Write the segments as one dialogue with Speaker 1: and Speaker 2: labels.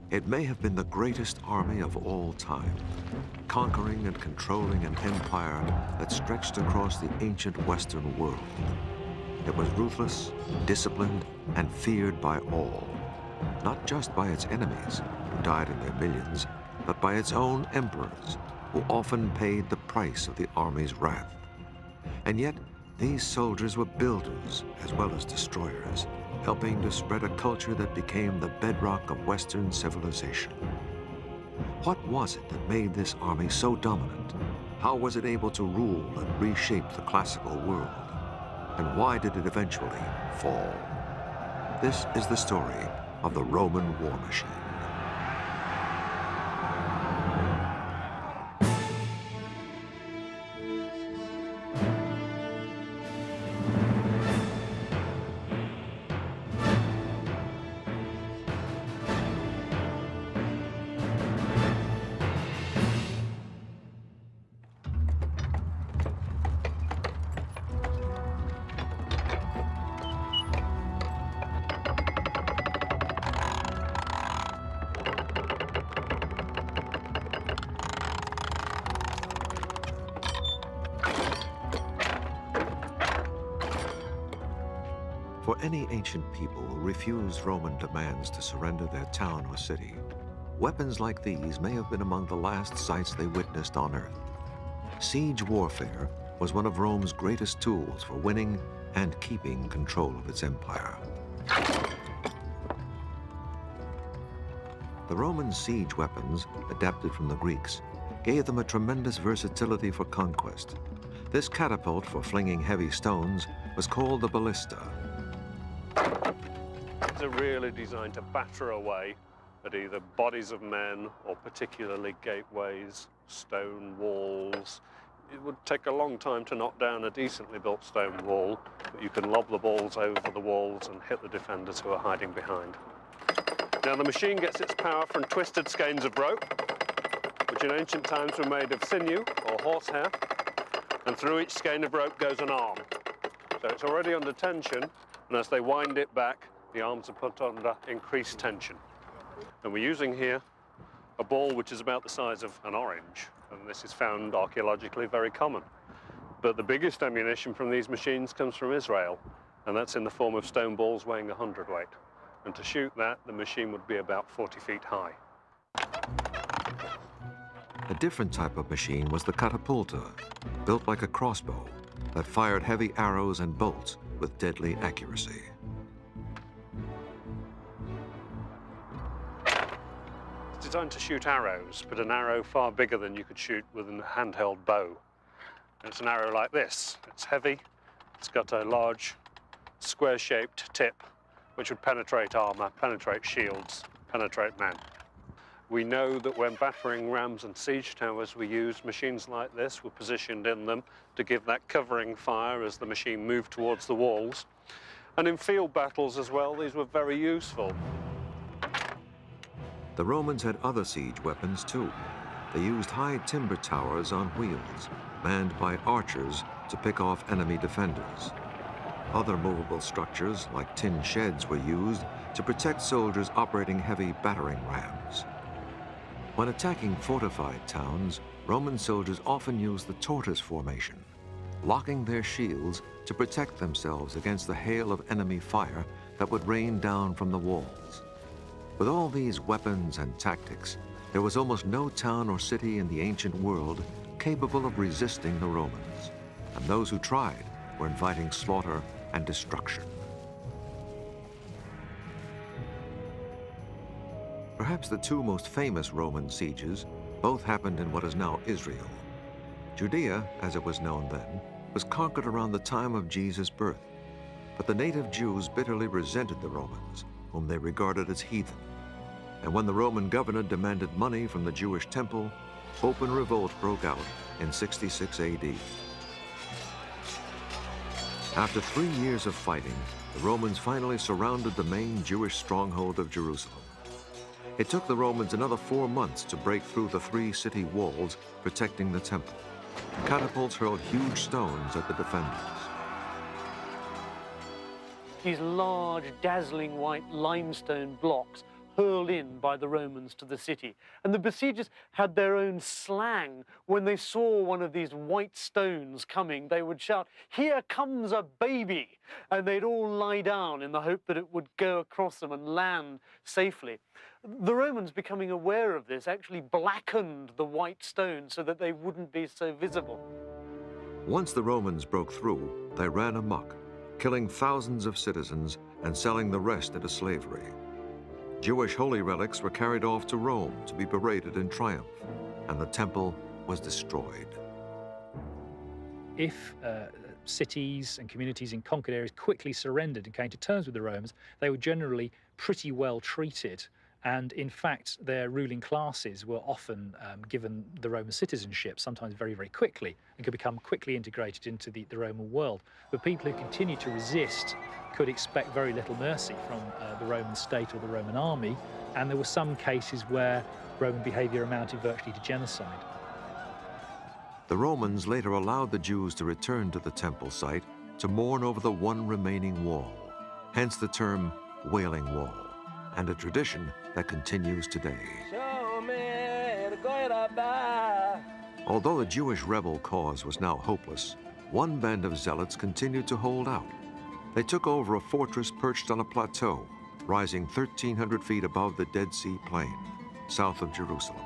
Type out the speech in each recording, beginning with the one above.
Speaker 1: It may have been the greatest army of all time, conquering and controlling an empire that stretched across the ancient Western world. It was ruthless, disciplined, and feared by all, not just by its enemies, who died in their millions, but by its own emperors, who often paid the price of the army's wrath. And yet, these soldiers were builders as well as destroyers, helping to spread a culture that became the bedrock of Western civilization. What was it that made this army so dominant? How was it able to rule and reshape the classical world? And why did it eventually fall? This is the story of the Roman war machine. For any ancient people who refused Roman demands to surrender their town or city, weapons like these may have been among the last sights they witnessed on Earth. Siege warfare was one of Rome's greatest tools for winning and keeping control of its empire. The Roman siege weapons, adapted from the Greeks, gave them a tremendous versatility for conquest. This catapult for flinging heavy stones was called the ballista.
Speaker 2: These are really designed to batter away at either bodies of men or particularly gateways, stone walls. It would take a long time to knock down a decently built stone wall, but you can lob the balls over the walls and hit the defenders who are hiding behind. Now, the machine gets its power from twisted skeins of rope, which in ancient times were made of sinew or horsehair, and through each skein of rope goes an arm. So it's already under tension, and as they wind it back, the arms are put under increased tension. And we're using here a ball which is about the size of an orange, and this is found archaeologically very common. But the biggest ammunition from these machines comes from Israel, and that's in the form of stone balls weighing 100 weight. And to shoot that, the machine would be about 40 feet high.
Speaker 1: A different type of machine was the catapulta, built like a crossbow, that fired heavy arrows and bolts with deadly accuracy.
Speaker 2: It's designed to shoot arrows, but an arrow far bigger than you could shoot with a handheld bow. And it's an arrow like this. It's heavy, it's got a large square-shaped tip, which would penetrate armor, penetrate shields, penetrate men. We know that when battering rams and siege towers were used, machines like this were positioned in them to give that covering fire as the machine moved towards the walls. And in field battles as well, these were very useful.
Speaker 1: The Romans had other siege weapons too. They used high timber towers on wheels, manned by archers to pick off enemy defenders. Other movable structures, like tin sheds, were used to protect soldiers operating heavy battering rams. When attacking fortified towns, Roman soldiers often used the tortoise formation, locking their shields to protect themselves against the hail of enemy fire that would rain down from the walls. With all these weapons and tactics, there was almost no town or city in the ancient world capable of resisting the Romans, and those who tried were inviting slaughter and destruction. Perhaps the two most famous Roman sieges both happened in what is now Israel. Judea, as it was known then, was conquered around the time of Jesus' birth, but the native Jews bitterly resented the Romans, whom they regarded as heathen. And when the Roman governor demanded money from the Jewish temple, open revolt broke out in 66 AD. After 3 years of fighting, the Romans finally surrounded the main Jewish stronghold of Jerusalem. It took the Romans another 4 months to break through the 3 city walls protecting the temple. Catapults hurled huge stones at the defenders.
Speaker 3: These large, dazzling white limestone blocks hurled in by the Romans to the city. And the besiegers had their own slang. When they saw one of these white stones coming, they would shout, "Here comes a baby!" And they'd all lie down in the hope that it would go across them and land safely. The Romans, becoming aware of this, actually blackened the white stones so that they wouldn't be so visible.
Speaker 1: Once the Romans broke through, they ran amok, killing thousands of citizens and selling the rest into slavery. Jewish holy relics were carried off to Rome to be paraded in triumph, and the temple was destroyed.
Speaker 4: If cities and communities in conquered areas quickly surrendered and came to terms with the Romans, they were generally pretty well treated. And in fact, their ruling classes were often given the Roman citizenship, sometimes very, very quickly, and could become quickly integrated into the Roman world. But people who continued to resist could expect very little mercy from the Roman state or the Roman army, and there were some cases where Roman behavior amounted virtually to genocide.
Speaker 1: The Romans later allowed the Jews to return to the temple site to mourn over the one remaining wall, hence the term Wailing Wall, and a tradition that continues today. Although the Jewish rebel cause was now hopeless, one band of zealots continued to hold out. They took over a fortress perched on a plateau, rising 1,300 feet above the Dead Sea Plain, south of Jerusalem.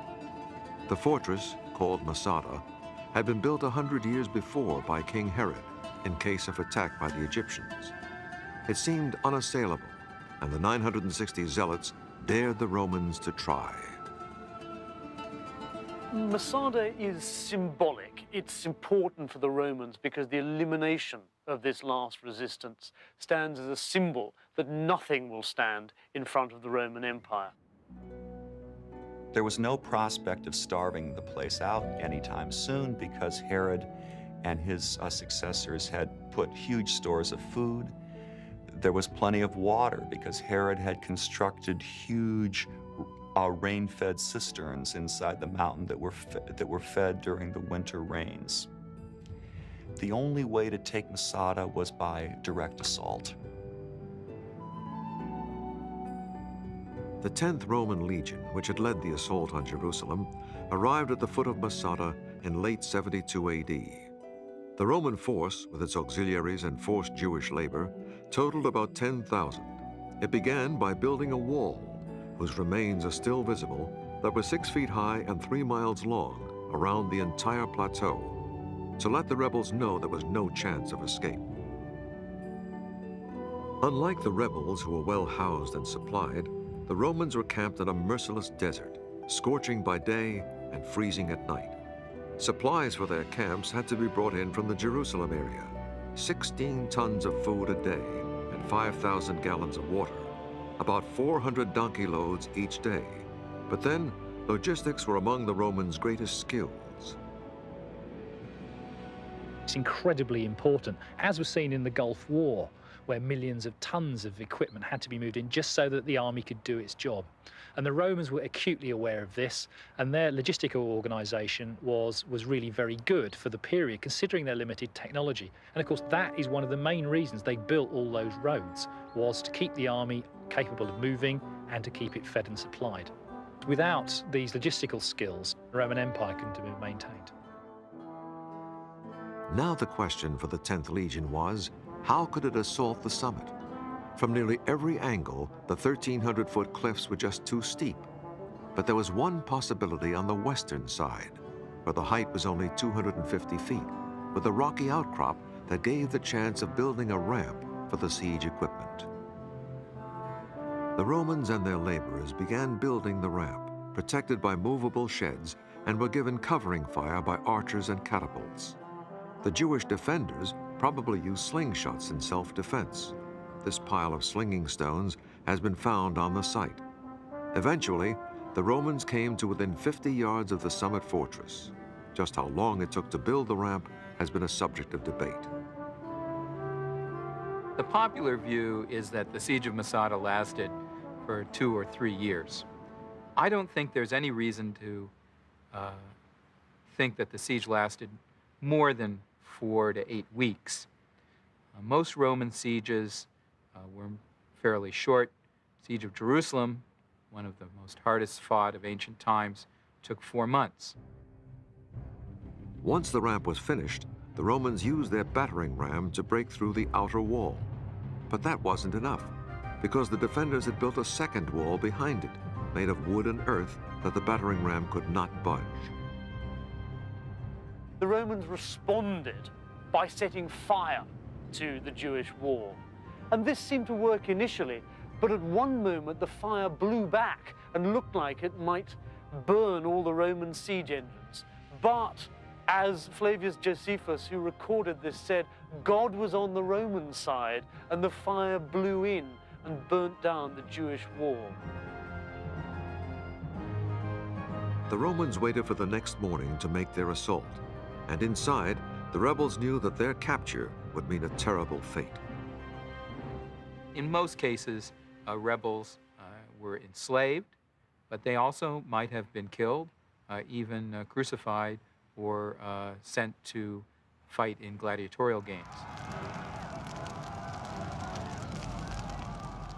Speaker 1: The fortress, called Masada, had been built 100 years before by King Herod in case of attack by the Egyptians. It seemed unassailable, and the 960 zealots dared the Romans to try.
Speaker 3: Masada is symbolic. It's important for the Romans because the elimination of this last resistance stands as a symbol that nothing will stand in front of the Roman Empire.
Speaker 5: There was no prospect of starving the place out anytime soon because Herod and his successors had put huge stores of food. There was plenty of water because Herod had constructed huge rain-fed cisterns inside the mountain that were fed during the winter rains. The only way to take Masada was by direct assault.
Speaker 1: The 10th Roman Legion, which had led the assault on Jerusalem, arrived at the foot of Masada in late 72 AD. The Roman force, with its auxiliaries and forced Jewish labor, totaled about 10,000. It began by building a wall, whose remains are still visible, that was 6 feet high and 3 miles long around the entire plateau, to let the rebels know there was no chance of escape. Unlike the rebels, who were well housed and supplied, the Romans were camped in a merciless desert, scorching by day and freezing at night. Supplies for their camps had to be brought in from the Jerusalem area, 16 tons of food a day and 5,000 gallons of water, about 400 donkey loads each day. But then, logistics were among the Romans' greatest skills.
Speaker 4: It's incredibly important, as was seen in the Gulf War, where millions of tons of equipment had to be moved in just so that the army could do its job. And the Romans were acutely aware of this, and their logistical organisation was really very good for the period, considering their limited technology. And of course, that is one of the main reasons they built all those roads, was to keep the army capable of moving and to keep it fed and supplied. Without these logistical skills, the Roman Empire couldn't have been maintained.
Speaker 1: Now the question for the 10th Legion was, how could it assault the summit? From nearly every angle, the 1,300-foot cliffs were just too steep. But there was one possibility on the western side, where the height was only 250 feet, with a rocky outcrop that gave the chance of building a ramp for the siege equipment. The Romans and their laborers began building the ramp, protected by movable sheds, and were given covering fire by archers and catapults. The Jewish defenders probably used slingshots in self-defense. This pile of slinging stones has been found on the site. Eventually, the Romans came to within 50 yards of the summit fortress. Just how long it took to build the ramp has been a subject of debate.
Speaker 6: The popular view is that the siege of Masada lasted for 2 or 3 years. I don't think there's any reason to think that the siege lasted more than 4 to 8 weeks. Most Roman sieges were fairly short. Siege of Jerusalem one of the most hardest fought of ancient times, took 4 months.
Speaker 1: Once the ramp was finished, the Romans used their battering ram to break through the outer wall. But that wasn't enough, because the defenders had built a second wall behind it, made of wood and earth that the battering ram could not budge.
Speaker 3: The Romans responded by setting fire to the Jewish wall. And this seemed to work initially, but at one moment the fire blew back and looked like it might burn all the Roman siege engines. But as Flavius Josephus, who recorded this, said, God was on the Roman side and the fire blew in and burnt down the Jewish wall.
Speaker 1: The Romans waited for the next morning to make their assault, and inside, the rebels knew that their capture would mean a terrible fate.
Speaker 6: In most cases, rebels were enslaved, but they also might have been killed, even crucified, or sent to fight in gladiatorial games.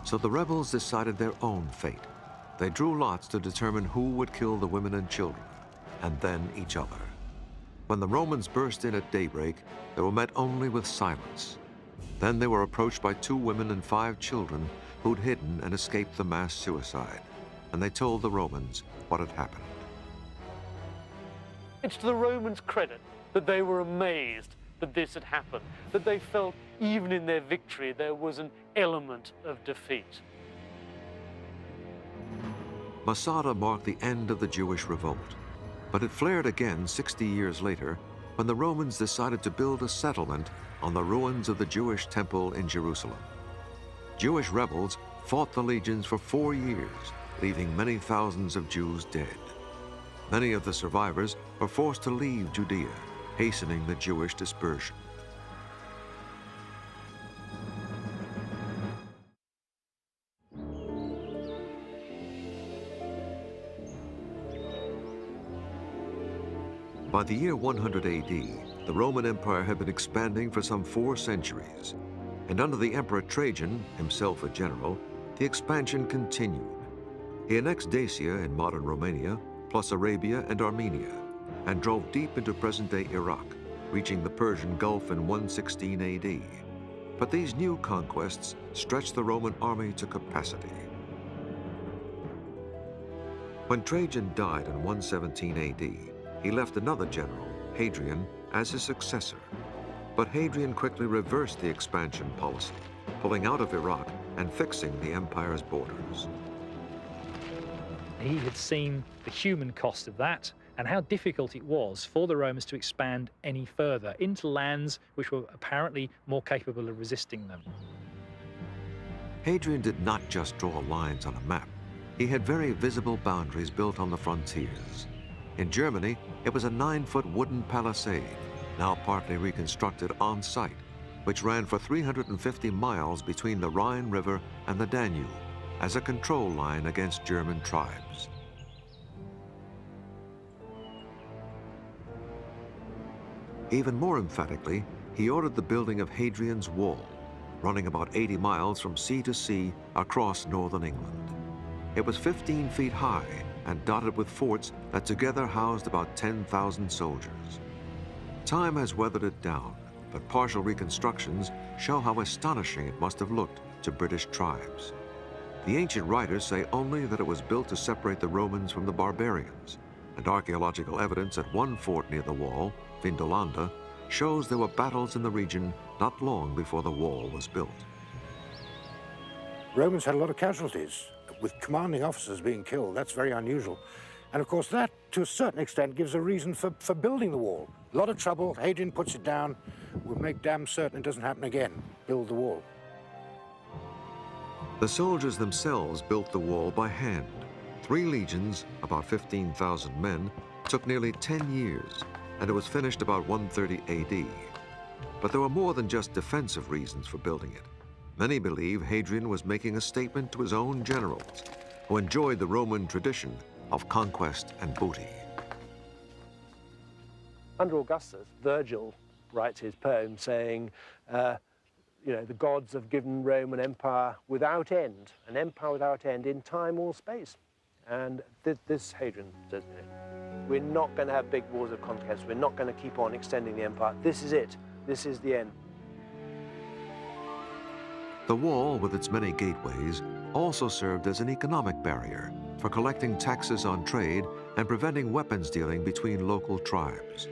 Speaker 1: So the rebels decided their own fate. They drew lots to determine who would kill the women and children, and then each other. When the Romans burst in at daybreak, they were met only with silence. Then they were approached by 2 women and 5 children who'd hidden and escaped the mass suicide, and they told the Romans what had happened.
Speaker 3: It's to the Romans' credit that they were amazed that this had happened, that they felt even in their victory there was an element of defeat.
Speaker 1: Masada marked the end of the Jewish revolt, but it flared again 60 years later when the Romans decided to build a settlement on the ruins of the Jewish temple in Jerusalem. Jewish rebels fought the legions for 4 years, leaving many thousands of Jews dead. Many of the survivors were forced to leave Judea, hastening the Jewish dispersion. By the year 100 AD, the Roman Empire had been expanding for some 4 centuries, and under the Emperor Trajan, himself a general, the expansion continued. He annexed Dacia in modern Romania, plus Arabia and Armenia, and drove deep into present-day Iraq, reaching the Persian Gulf in 116 AD. But these new conquests stretched the Roman army to capacity. When Trajan died in 117 AD, he left another general, Hadrian, as his successor. But Hadrian quickly reversed the expansion policy, pulling out of Iraq and fixing the empire's borders.
Speaker 4: He had seen the human cost of that and how difficult it was for the Romans to expand any further into lands which were apparently more capable of resisting them.
Speaker 1: Hadrian did not just draw lines on a map. He had very visible boundaries built on the frontiers. In Germany, it was a 9-foot wooden palisade, now partly reconstructed on site, which ran for 350 miles between the Rhine River and the Danube as a control line against German tribes. Even more emphatically, he ordered the building of Hadrian's Wall, running about 80 miles from sea to sea across northern England. It was 15 feet high and dotted with forts that together housed about 10,000 soldiers. Time has weathered it down, but partial reconstructions show how astonishing it must have looked to British tribes. The ancient writers say only that it was built to separate the Romans from the barbarians, and archaeological evidence at one fort near the wall, Vindolanda, shows there were battles in the region not long before the wall was built.
Speaker 7: Romans had a lot of casualties, with commanding officers being killed. That's very unusual. And of course that, to a certain extent, gives a reason for building the wall. A lot of trouble, Hadrian puts it down, we'll make damn certain it doesn't happen again, build the wall.
Speaker 1: The soldiers themselves built the wall by hand. 3 legions, about 15,000 men, took nearly 10 years, and it was finished about 130 AD. But there were more than just defensive reasons for building it. Many believe Hadrian was making a statement to his own generals, who enjoyed the Roman tradition of conquest and booty.
Speaker 8: Under Augustus, Virgil writes his poem saying, you know, the gods have given Rome an empire without end, an empire without end in time or space. And this Hadrian says, you know, we're not going to have big wars of conquest. We're not going to keep on extending the empire. This is it. This is the end.
Speaker 1: The wall, with its many gateways, also served as an economic barrier for collecting taxes on trade and preventing weapons dealing between local tribes.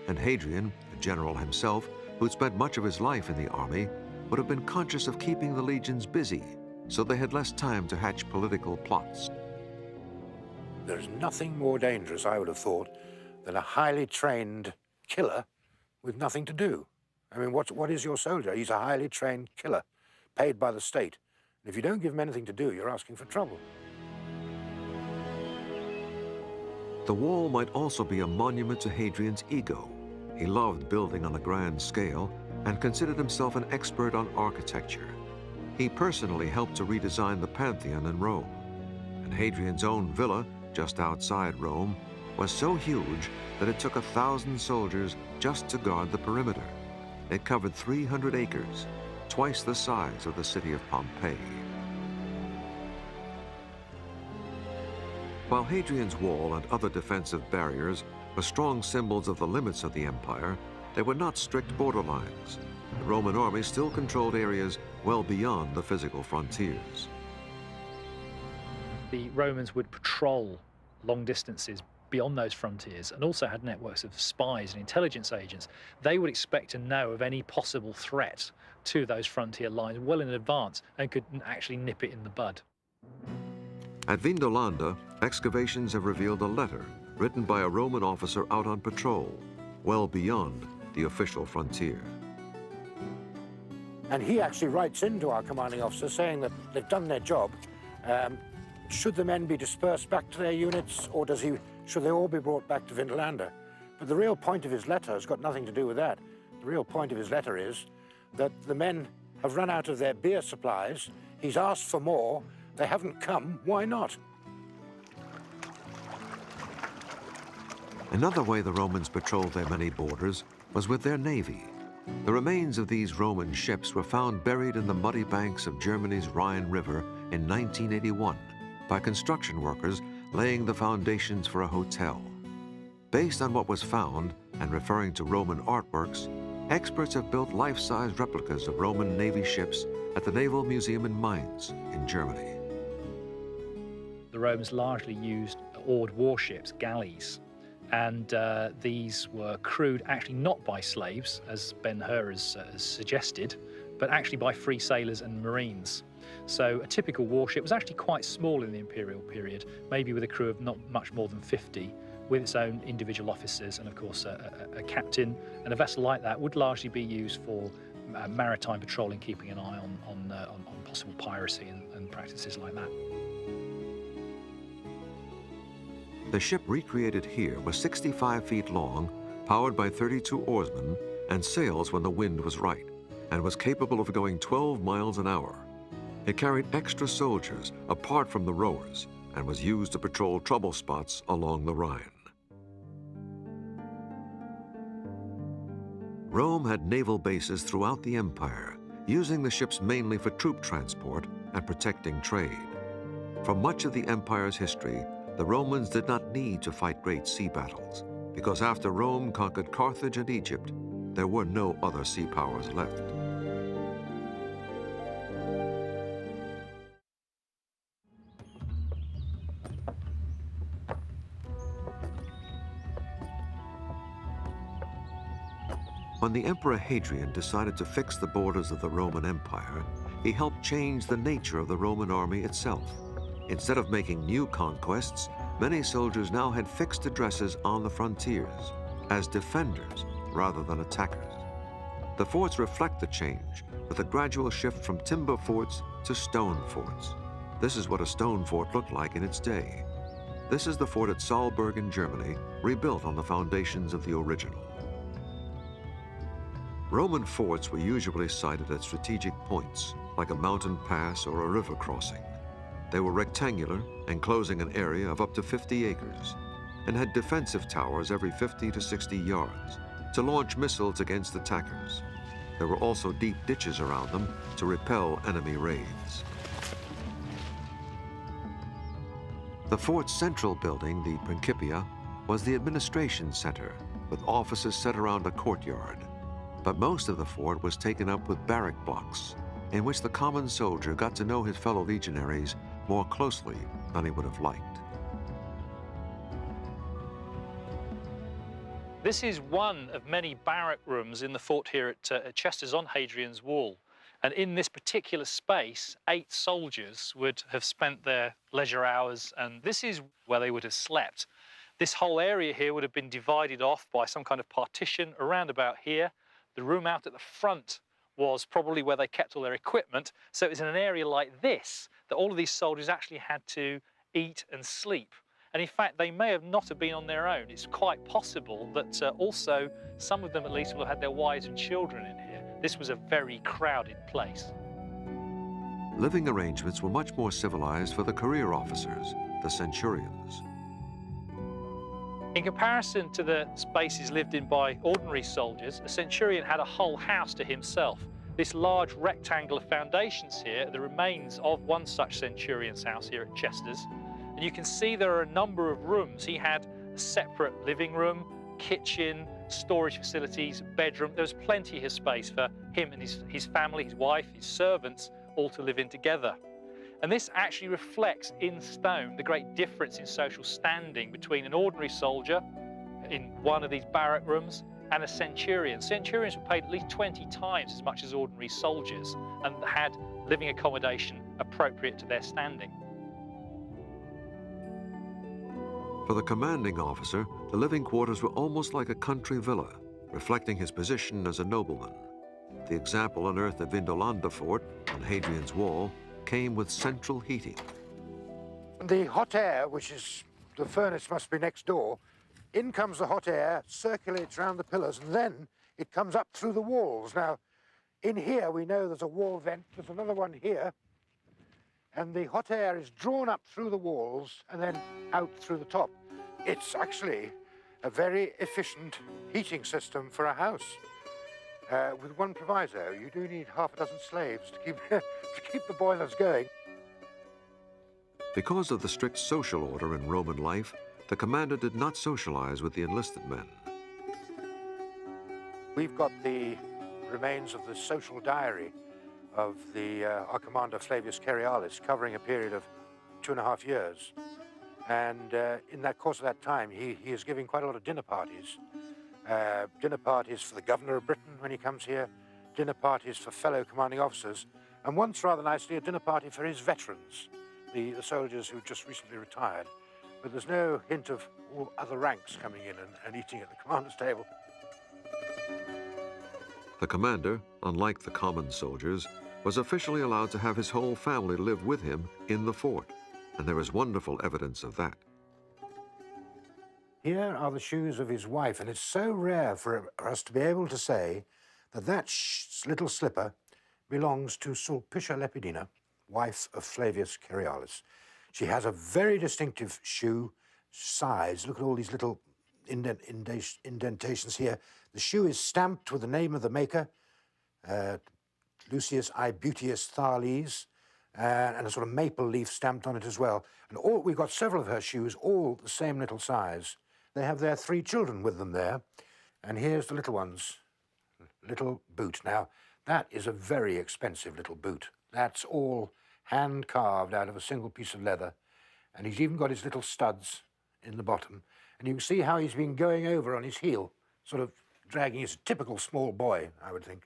Speaker 1: And Hadrian, the general himself, who'd spent much of his life in the army, would have been conscious of keeping the legions busy, so they had less time to hatch political plots.
Speaker 7: There's nothing more dangerous, I would have thought, than a highly trained killer with nothing to do. I mean, what is your soldier? He's a highly trained killer, paid by the state. And if you don't give him anything to do, you're asking for trouble.
Speaker 1: The wall might also be a monument to Hadrian's ego. He loved building on a grand scale and considered himself an expert on architecture. He personally helped to redesign the Pantheon in Rome. And Hadrian's own villa, just outside Rome, was so huge that it took 1,000 soldiers just to guard the perimeter. It covered 300 acres, twice the size of the city of Pompeii. While Hadrian's wall and other defensive barriers were strong symbols of the limits of the empire, they were not strict borderlines. The Roman army still controlled areas well beyond the physical frontiers.
Speaker 4: The Romans would patrol long distances beyond those frontiers and also had networks of spies and intelligence agents. They would expect to know of any possible threat to those frontier lines well in advance and could actually nip it in the bud.
Speaker 1: At Vindolanda, excavations have revealed a letter written by a Roman officer out on patrol, well beyond the official frontier.
Speaker 7: And he actually writes into our commanding officer saying that they've done their job. Should the men be dispersed back to their units, or should they all be brought back to Vindolanda? But the real point of his letter has got nothing to do with that. The real point of his letter is that the men have run out of their beer supplies. He's asked for more. They haven't come. Why not?
Speaker 1: Another way the Romans patrolled their many borders was with their navy. The remains of these Roman ships were found buried in the muddy banks of Germany's Rhine River in 1981 by construction workers laying the foundations for a hotel. Based on what was found and referring to Roman artworks, experts have built life-size replicas of Roman Navy ships at the Naval Museum in Mainz in Germany.
Speaker 4: The Romans largely used oared warships, galleys, and these were crewed actually not by slaves, as Ben-Hur has suggested, but actually by free sailors and marines. So a typical warship was actually quite small in the imperial period, maybe with a crew of not much more than 50, with its own individual officers and, of course, a captain. And a vessel like that would largely be used for maritime patrolling, keeping an eye on possible piracy and practices like that.
Speaker 1: The ship recreated here was 65 feet long, powered by 32 oarsmen, and sails when the wind was right, and was capable of going 12 miles an hour. It carried extra soldiers apart from the rowers and was used to patrol trouble spots along the Rhine. Rome had naval bases throughout the empire, using the ships mainly for troop transport and protecting trade. For much of the empire's history, the Romans did not need to fight great sea battles, because after Rome conquered Carthage and Egypt, there were no other sea powers left. When the Emperor Hadrian decided to fix the borders of the Roman Empire, he helped change the nature of the Roman army itself. Instead of making new conquests, many soldiers now had fixed addresses on the frontiers as defenders rather than attackers. The forts reflect the change, with a gradual shift from timber forts to stone forts. This is what a stone fort looked like in its day. This is the fort at Saalburg in Germany, rebuilt on the foundations of the original. Roman forts were usually sited at strategic points, like a mountain pass or a river crossing. They were rectangular, enclosing an area of up to 50 acres, and had defensive towers every 50 to 60 yards to launch missiles against attackers. There were also deep ditches around them to repel enemy raids. The fort's central building, the Principia, was the administration center, with offices set around a courtyard. But most of the fort was taken up with barrack blocks, in which the common soldier got to know his fellow legionaries more closely than he would have liked.
Speaker 4: This is one of many barrack rooms in the fort here at Chester's on Hadrian's Wall. And in this particular space, 8 soldiers would have spent their leisure hours, and this is where they would have slept. This whole area here would have been divided off by some kind of partition around about here. The room out at the front was probably where they kept all their equipment. So it was in an area like this that all of these soldiers actually had to eat and sleep. And in fact, they may have not have been on their own. It's quite possible that also some of them at least will have had their wives and children in here. This was a very crowded place.
Speaker 1: Living arrangements were much more civilized for the career officers, the centurions.
Speaker 4: In comparison to the spaces lived in by ordinary soldiers, a centurion had a whole house to himself. This large rectangular foundations here are the remains of one such centurion's house here at Chester's. And you can see there are a number of rooms. He had a separate living room, kitchen, storage facilities, bedroom. There was plenty of space for him and his family, his wife, his servants, all to live in together. And this actually reflects in stone the great difference in social standing between an ordinary soldier in one of these barrack rooms and a centurion. Centurions were paid at least 20 times as much as ordinary soldiers and had living accommodation appropriate to their standing.
Speaker 1: For the commanding officer, the living quarters were almost like a country villa, reflecting his position as a nobleman. The example unearthed at Vindolanda Fort on Hadrian's Wall came with central heating.
Speaker 7: The hot air, which is, the furnace must be next door, in comes the hot air, circulates around the pillars, and then it comes up through the walls. Now, in here we know there's a wall vent, there's another one here, and the hot air is drawn up through the walls and then out through the top. It's actually a very efficient heating system for a house. With one proviso, you do need half a dozen slaves to keep the boilers going.
Speaker 1: Because of the strict social order in Roman life, the commander did not socialize with the enlisted men.
Speaker 7: We've got the remains of the social diary of our commander Flavius Cerealis, covering a period of 2.5 years. And in that course of that time, he is giving quite a lot of dinner parties. Dinner parties for the governor of Britain when he comes here, dinner parties for fellow commanding officers, and once, rather nicely, a dinner party for his veterans, the soldiers who just recently retired. But there's no hint of all other ranks coming in and eating at the commander's table.
Speaker 1: The commander, unlike the common soldiers, was officially allowed to have his whole family live with him in the fort, and there is wonderful evidence of that.
Speaker 7: Here are the shoes of his wife, and it's so rare for us to be able to say that that little slipper belongs to Sulpicia Lepidina, wife of Flavius Cerealis. She has a very distinctive shoe size. Look at all these little indentations here. The shoe is stamped with the name of the maker, Lucius Aebutius Thales, and a sort of maple leaf stamped on it as well. And we've got several of her shoes, all the same little size. They have their 3 children with them there. And here's the little one's little boot. Now, that is a very expensive little boot. That's all hand-carved out of a single piece of leather. And he's even got his little studs in the bottom. And you can see how he's been going over on his heel, sort of dragging his typical small boy, I would think.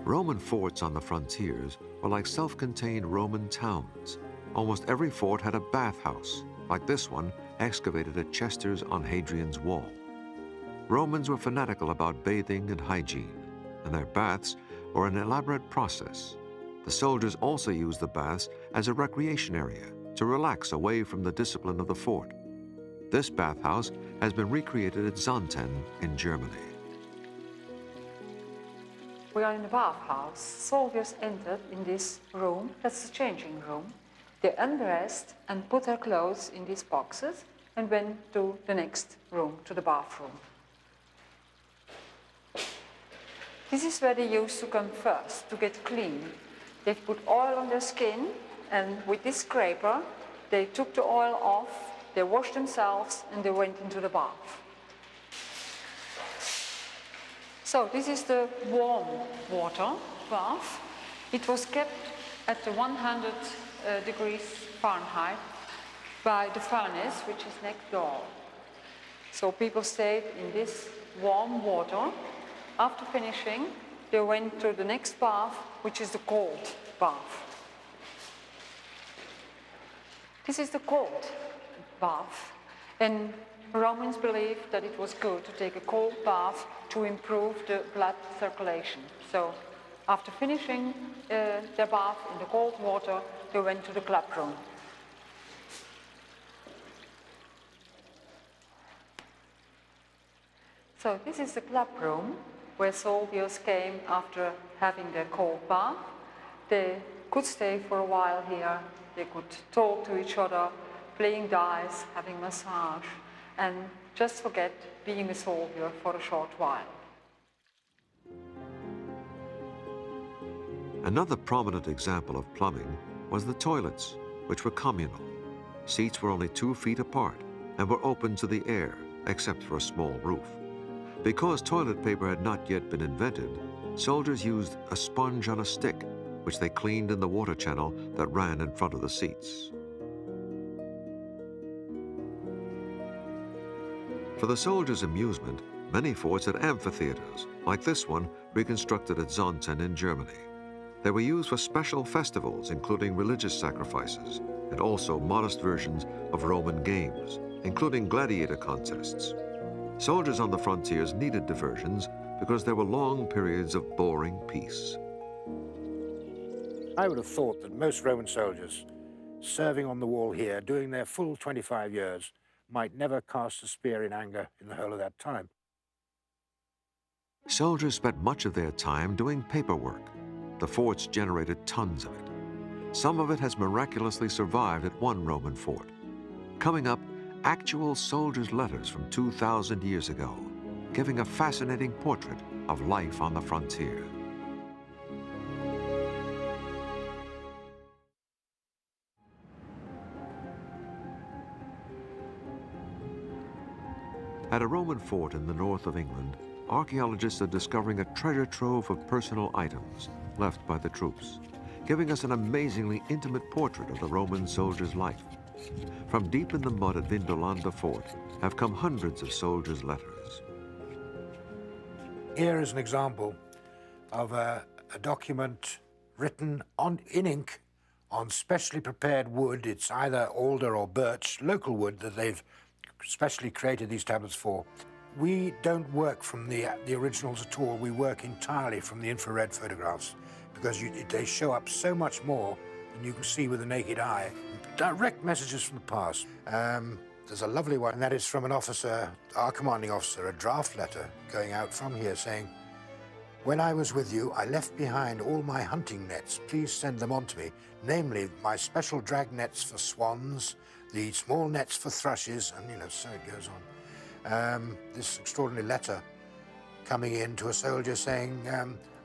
Speaker 1: Roman forts on the frontiers were like self-contained Roman towns. Almost every fort had a bathhouse, like this one excavated at Chester's on Hadrian's Wall. Romans were fanatical about bathing and hygiene, and their baths were an elaborate process. The soldiers also used the baths as a recreation area to relax away from the discipline of the fort. This bathhouse has been recreated at Xanten in Germany.
Speaker 9: We are in the bathhouse. Soldiers entered in this room, that's the changing room. They undressed and put their clothes in these boxes and went to the next room, to the bathroom. This is where they used to come first, to get clean. They put oil on their skin, and with this scraper, they took the oil off, they washed themselves, and they went into the bath. So this is the warm water bath. It was kept at the 100 degrees Fahrenheit by the furnace, which is next door. So people stayed in this warm water. After finishing, they went to the next bath, which is the cold bath. This is the cold bath, and Romans believed that it was good to take a cold bath to improve the blood circulation. So after finishing their bath in the cold water, they went to the club room. So this is the club room where soldiers came after having their cold bath. They could stay for a while here. They could talk to each other, playing dice, having massage, and just forget being a soldier for a short while.
Speaker 1: Another prominent example of plumbing was the toilets, which were communal. Seats were only 2 feet apart and were open to the air, except for a small roof. Because toilet paper had not yet been invented, soldiers used a sponge on a stick, which they cleaned in the water channel that ran in front of the seats. For the soldiers' amusement, many forts had amphitheaters, like this one reconstructed at Zonten in Germany. They were used for special festivals, including religious sacrifices, and also modest versions of Roman games, including gladiator contests. Soldiers on the frontiers needed diversions because there were long periods of boring peace.
Speaker 7: I would have thought that most Roman soldiers serving on the wall here, doing their full 25 years, might never cast a spear in anger in the whole of that time.
Speaker 1: Soldiers spent much of their time doing paperwork. The forts generated tons of it. Some of it has miraculously survived at one Roman fort. Coming up, actual soldiers' letters from 2,000 years ago, giving a fascinating portrait of life on the frontier. At a Roman fort in the north of England, archaeologists are discovering a treasure trove of personal items left by the troops, giving us an amazingly intimate portrait of the Roman soldier's life. From deep in the mud at Vindolanda Fort have come hundreds of soldiers' letters.
Speaker 7: Here is an example of a document written in ink on specially prepared wood. It's either alder or birch, local wood that they've specially created these tablets for. We don't work from the originals at all. We work entirely from the infrared photographs because they show up so much more than you can see with the naked eye. Direct messages from the past. There's a lovely one, and that is from an officer, our commanding officer, a draft letter going out from here saying, "When I was with you, I left behind all my hunting nets. Please send them on to me, namely my special drag nets for swans, the small nets for thrushes," and so it goes on. This extraordinary letter coming in to a soldier saying,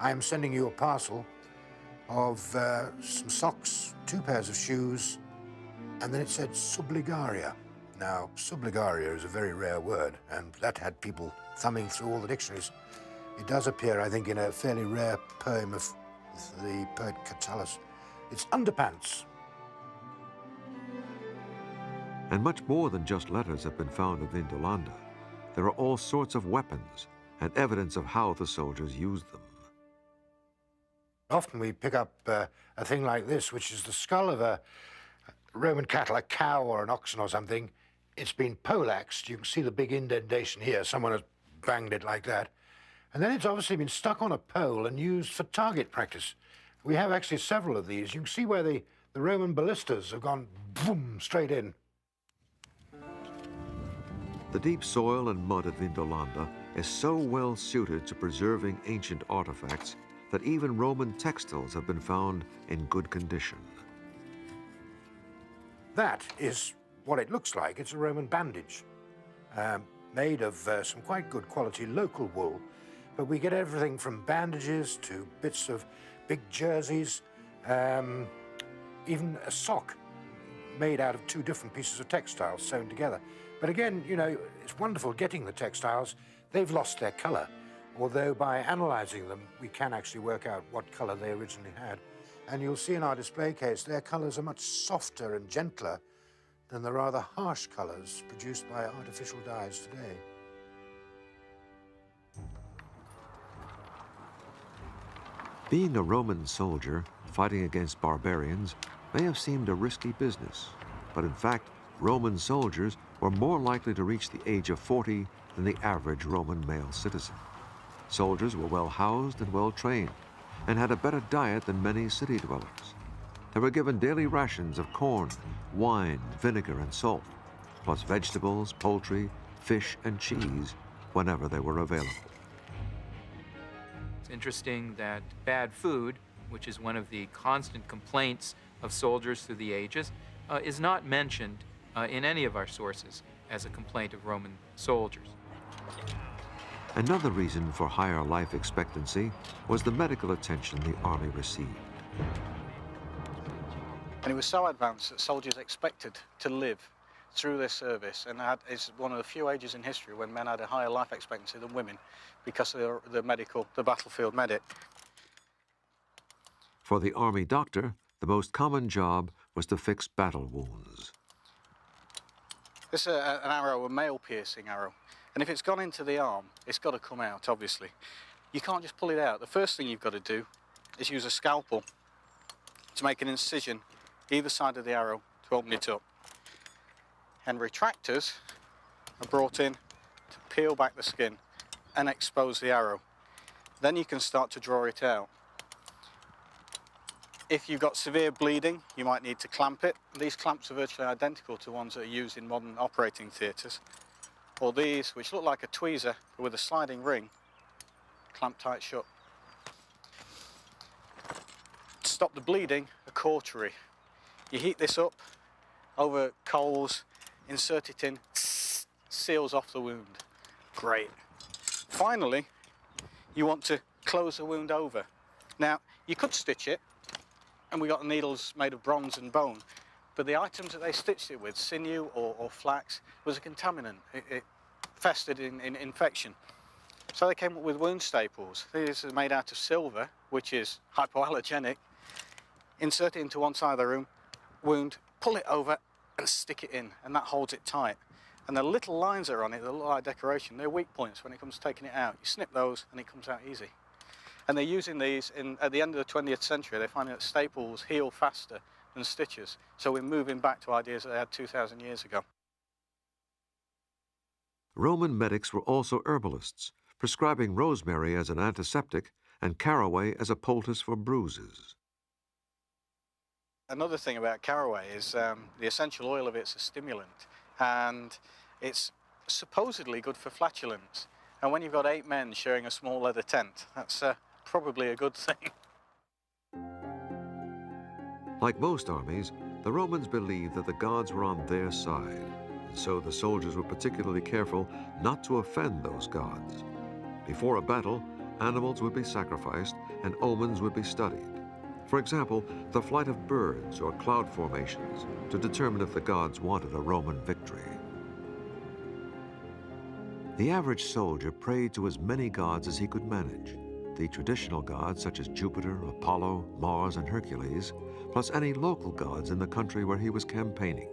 Speaker 7: "I am sending you a parcel of some socks, 2 pairs of shoes," and then it said subligaria. Now, subligaria is a very rare word, and that had people thumbing through all the dictionaries. It does appear, I think, in a fairly rare poem of the poet Catullus. It's underpants.
Speaker 1: And much more than just letters have been found at Vindolanda. There are all sorts of weapons and evidence of how the soldiers used them.
Speaker 7: Often we pick up a thing like this, which is the skull of a Roman cattle, a cow or an oxen or something. It's been poleaxed. You can see the big indentation here. Someone has banged it like that. And then it's obviously been stuck on a pole and used for target practice. We have actually several of these. You can see where the Roman ballistas have gone boom, straight in.
Speaker 1: The deep soil and mud at Vindolanda is so well suited to preserving ancient artifacts that even Roman textiles have been found in good condition.
Speaker 7: That is what it looks like. It's a Roman bandage made of some quite good quality local wool, But we get everything from bandages to bits of big jerseys, even a sock made out of two different pieces of textiles sewn together. But again, you know, it's wonderful getting the textiles. They've lost their color, although by analyzing them, we can actually work out what color they originally had. And you'll see in our display case, their colors are much softer and gentler than the rather harsh colors produced by artificial dyes today.
Speaker 1: Being a Roman soldier fighting against barbarians may have seemed a risky business, but in fact, Roman soldiers were more likely to reach the age of 40 than the average Roman male citizen. Soldiers were well housed and well trained, and had a better diet than many city dwellers. They were given daily rations of corn, wine, vinegar, and salt, plus vegetables, poultry, fish, and cheese whenever they were available.
Speaker 6: It's interesting that bad food, which is one of the constant complaints of soldiers through the ages, is not mentioned in any of our sources as a complaint of Roman soldiers.
Speaker 1: Another reason for higher life expectancy was the medical attention the army received.
Speaker 10: And it was so advanced that soldiers expected to live through their service, and it's one of the few ages in history when men had a higher life expectancy than women because of the battlefield medic.
Speaker 1: For the army doctor, the most common job was to fix battle wounds.
Speaker 10: This is an arrow, a male-piercing arrow, and if it's gone into the arm, it's got to come out, obviously. You can't just pull it out. The first thing you've got to do is use a scalpel to make an incision either side of the arrow to open it up. And retractors are brought in to peel back the skin and expose the arrow. Then you can start to draw it out. If you've got severe bleeding, you might need to clamp it. These clamps are virtually identical to ones that are used in modern operating theatres. Or these, which look like a tweezer, but with a sliding ring, clamp tight shut. To stop the bleeding, a cautery. You heat this up over coals, insert it in, seals off the wound. Great. Finally, you want to close the wound over. Now, you could stitch it, and we got needles made of bronze and bone, but the items that they stitched it with, sinew or flax, was a contaminant. It festered in infection. So they came up with wound staples. These are made out of silver, which is hypoallergenic. Insert it into one side of the wound, pull it over, and stick it in, and that holds it tight. And the little lines that are on it that look like decoration, they're weak points when it comes to taking it out. You snip those, and it comes out easy. And they're using these at the end of the 20th century. They're finding that staples heal faster than stitches. So we're moving back to ideas that they had 2,000 years ago.
Speaker 1: Roman medics were also herbalists, prescribing rosemary as an antiseptic and caraway as a poultice for bruises.
Speaker 10: Another thing about caraway is the essential oil of it's a stimulant, and it's supposedly good for flatulence. And when you've got 8 men sharing a small leather tent, that's probably a good thing.
Speaker 1: Like most armies, the Romans believed that the gods were on their side, and so the soldiers were particularly careful not to offend those gods. Before a battle, animals would be sacrificed and omens would be studied. For example, the flight of birds or cloud formations to determine if the gods wanted a Roman victory. The average soldier prayed to as many gods as he could manage. The traditional gods such as Jupiter, Apollo, Mars, and Hercules, plus any local gods in the country where he was campaigning.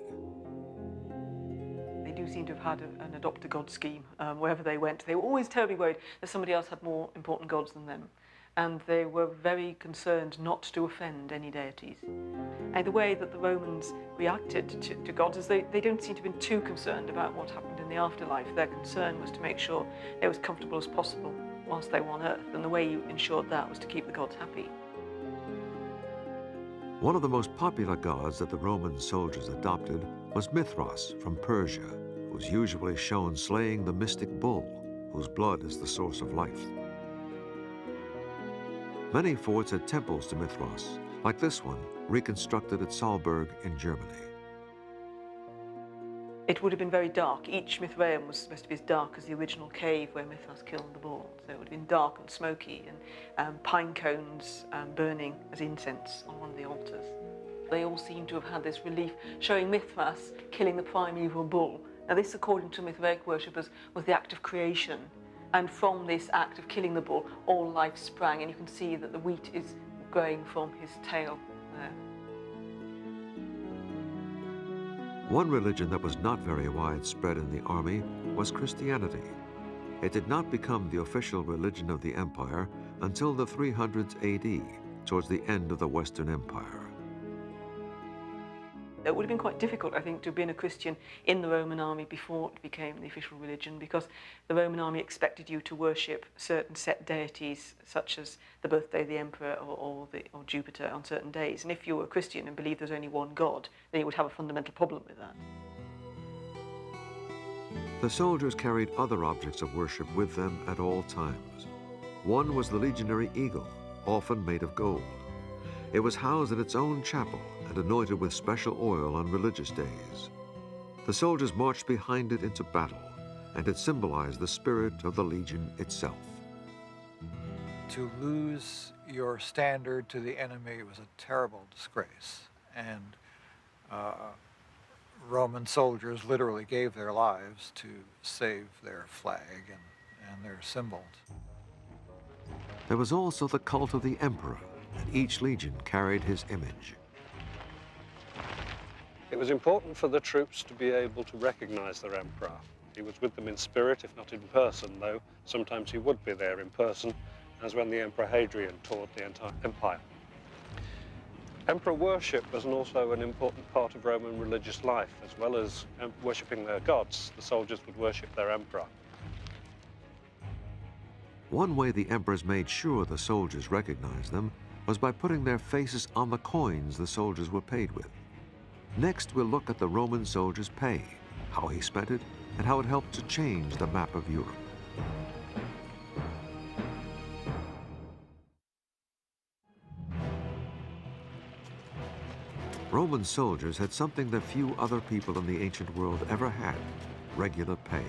Speaker 11: They do seem to have had an adopt-a-god scheme wherever they went. They were always terribly worried that somebody else had more important gods than them. And they were very concerned not to offend any deities. And the way that the Romans reacted to gods is they don't seem to have been too concerned about what happened in the afterlife. Their concern was to make sure they were as comfortable as possible whilst they were on Earth, and the way you ensured that was to keep the gods happy.
Speaker 1: One of the most popular gods that the Roman soldiers adopted was Mithras from Persia, who's usually shown slaying the mystic bull, whose blood is the source of life. Many forts had temples to Mithras, like this one, reconstructed at Salzburg in Germany.
Speaker 11: It would have been very dark. Each Mithraeum was supposed to be as dark as the original cave where Mithras killed the bull. So it would have been dark and smoky, and pine cones burning as incense on one of the altars. They all seem to have had this relief showing Mithras killing the primeval bull. Now this, according to Mithraic worshippers, was the act of creation. And from this act of killing the bull, all life sprang, and you can see that the wheat is growing from his tail there.
Speaker 1: One religion that was not very widespread in the army was Christianity. It did not become the official religion of the empire until the 300s AD, towards the end of the Western Empire.
Speaker 11: It would have been quite difficult, I think, to have been a Christian in the Roman army before it became the official religion, because the Roman army expected you to worship certain set deities, such as the birthday of the emperor or Jupiter on certain days. And if you were a Christian and believed there's only one God, then you would have a fundamental problem with that.
Speaker 1: The soldiers carried other objects of worship with them at all times. One was the legionary eagle, often made of gold. It was housed in its own chapel and anointed with special oil on religious days. The soldiers marched behind it into battle, and it symbolized the spirit of the legion itself.
Speaker 12: To lose your standard to the enemy was a terrible disgrace, and Roman soldiers literally gave their lives to save their flag and their symbols.
Speaker 1: There was also the cult of the emperor, and each legion carried his image.
Speaker 2: It was important for the troops to be able to recognize their emperor. He was with them in spirit, if not in person, though sometimes he would be there in person, as when the Emperor Hadrian toured the entire empire. Emperor worship was also an important part of Roman religious life. As well as worshipping their gods, the soldiers would worship their emperor.
Speaker 1: One way the emperors made sure the soldiers recognized them was by putting their faces on the coins the soldiers were paid with. Next, we'll look at the Roman soldier's pay, how he spent it, and how it helped to change the map of Europe. Roman soldiers had something that few other people in the ancient world ever had: regular pay.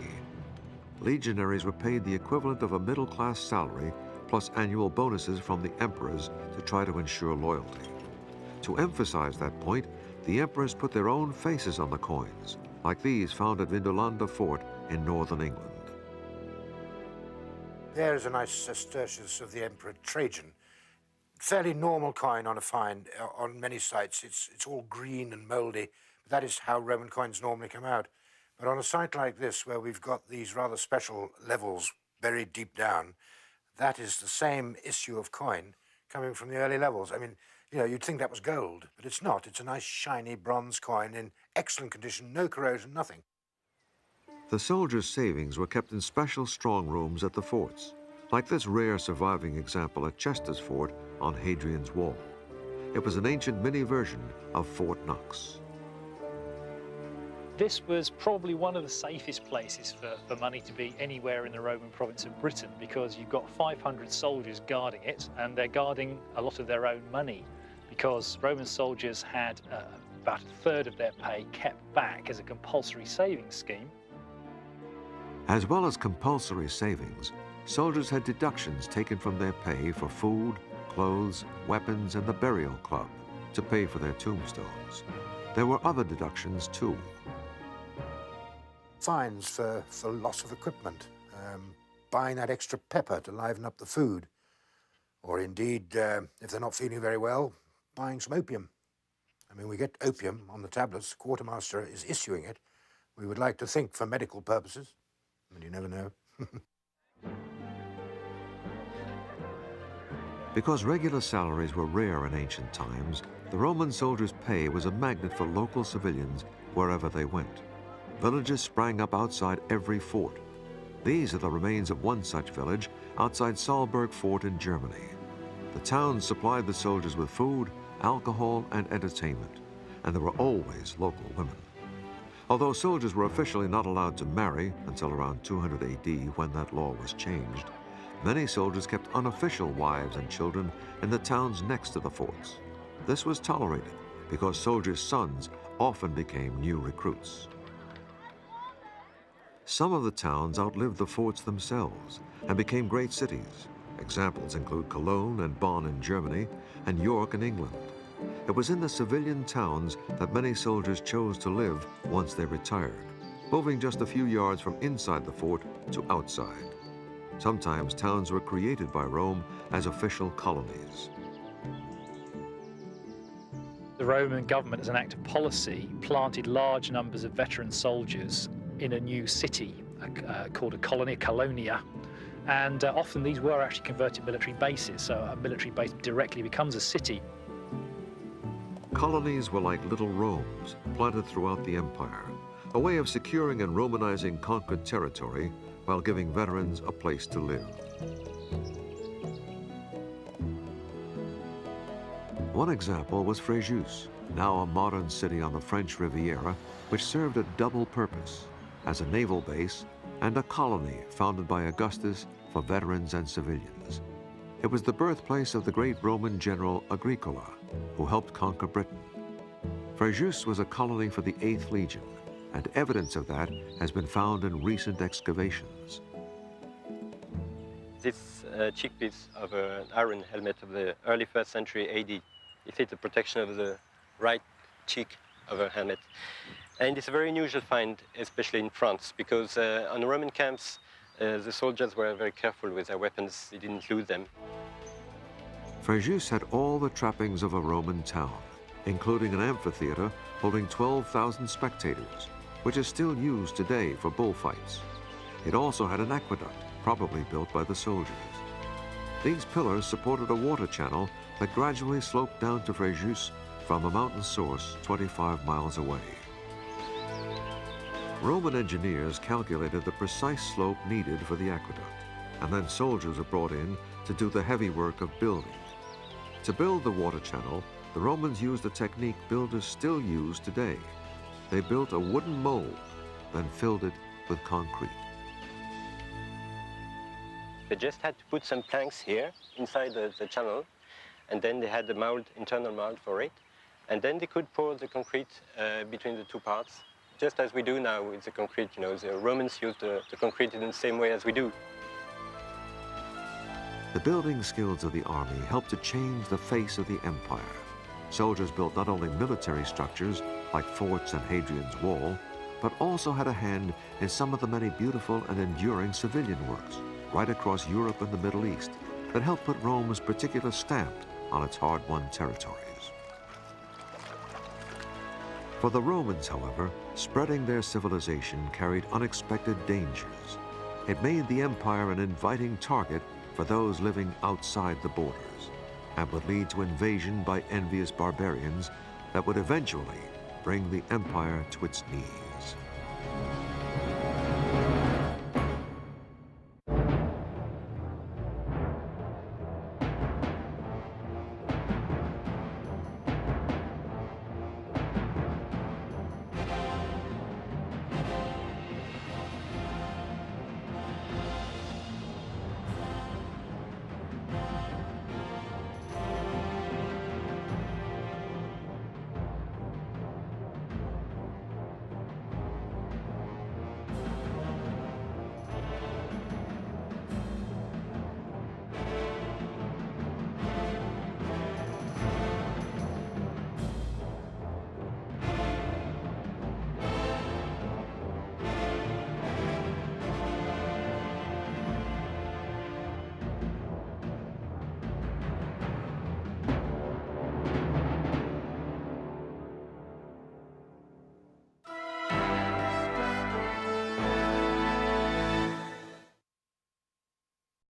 Speaker 1: Legionaries were paid the equivalent of a middle-class salary plus annual bonuses from the emperors to try to ensure loyalty. To emphasize that point, the emperors put their own faces on the coins, like these found at Vindolanda Fort in northern England.
Speaker 7: There is a nice sestertius of the Emperor Trajan. Fairly normal coin on a find on many sites. It's all green and mouldy, but that is how Roman coins normally come out. But on a site like this, where we've got these rather special levels buried deep down, that is the same issue of coin coming from the early levels. I mean, you know, you'd think that was gold, but it's not. It's a nice, shiny bronze coin in excellent condition, no corrosion, nothing.
Speaker 1: The soldiers' savings were kept in special strong rooms at the forts, like this rare surviving example at Chester's Fort on Hadrian's Wall. It was an ancient mini version of Fort Knox.
Speaker 4: This was probably one of the safest places for money to be anywhere in the Roman province of Britain, because you've got 500 soldiers guarding it, and they're guarding a lot of their own money, because Roman soldiers had about a third of their pay kept back as a compulsory savings scheme.
Speaker 1: As well as compulsory savings, soldiers had deductions taken from their pay for food, clothes, weapons, and the burial club to pay for their tombstones. There were other deductions too.
Speaker 7: Fines for loss of equipment, buying that extra pepper to liven up the food, or indeed, if they're not feeling very well, buying some opium. I mean, we get opium on the tablets. The quartermaster is issuing it. We would like to think for medical purposes, but you never know.
Speaker 1: Because regular salaries were rare in ancient times, the Roman soldiers' pay was a magnet for local civilians wherever they went. Villages sprang up outside every fort. These are the remains of one such village outside Saalburg Fort in Germany. The town supplied the soldiers with food, alcohol, and entertainment, and there were always local women. Although soldiers were officially not allowed to marry until around 200 AD, when that law was changed, many soldiers kept unofficial wives and children in the towns next to the forts. This was tolerated because soldiers' sons often became new recruits. Some of the towns outlived the forts themselves and became great cities. Examples include Cologne and Bonn in Germany and York in England. It was in the civilian towns that many soldiers chose to live once they retired, moving just a few yards from inside the fort to outside. Sometimes towns were created by Rome as official colonies.
Speaker 4: The Roman government, as an act of policy, planted large numbers of veteran soldiers in a new city called a colony, a colonia. And often these were actually converted military bases, so a military base directly becomes a city.
Speaker 1: Colonies were like little Romes planted throughout the empire, a way of securing and Romanizing conquered territory while giving veterans a place to live. One example was Fréjus, now a modern city on the French Riviera, which served a double purpose, as a naval base and a colony founded by Augustus for veterans and civilians. It was the birthplace of the great Roman general Agricola, who helped conquer Britain. Fréjus was a colony for the 8th Legion, and evidence of that has been found in recent excavations.
Speaker 13: This cheek piece of an iron helmet of the early 1st century AD. It is the protection of the right cheek of a helmet. And it's a very unusual find, especially in France, because on the Roman camps, the soldiers were very careful with their weapons. They didn't lose them.
Speaker 1: Fréjus had all the trappings of a Roman town, including an amphitheater holding 12,000 spectators, which is still used today for bullfights. It also had an aqueduct, probably built by the soldiers. These pillars supported a water channel that gradually sloped down to Fréjus from a mountain source 25 miles away. Roman engineers calculated the precise slope needed for the aqueduct, and then soldiers were brought in to do the heavy work of building. To build the water channel, the Romans used a technique builders still use today. They built a wooden mold, then filled it with concrete.
Speaker 13: They just had to put some planks here inside the channel, and then they had the mold, internal mold for it, and then they could pour the concrete between the two parts, just as we do now with the concrete. You know, the Romans used the concrete in the same way as we do.
Speaker 1: The building skills of the army helped to change the face of the empire. Soldiers built not only military structures like forts and Hadrian's Wall, but also had a hand in some of the many beautiful and enduring civilian works right across Europe and the Middle East that helped put Rome's particular stamp on its hard-won territories. For the Romans, however, spreading their civilization carried unexpected dangers. It made the empire an inviting target for those living outside the borders, and would lead to invasion by envious barbarians that would eventually bring the empire to its knees.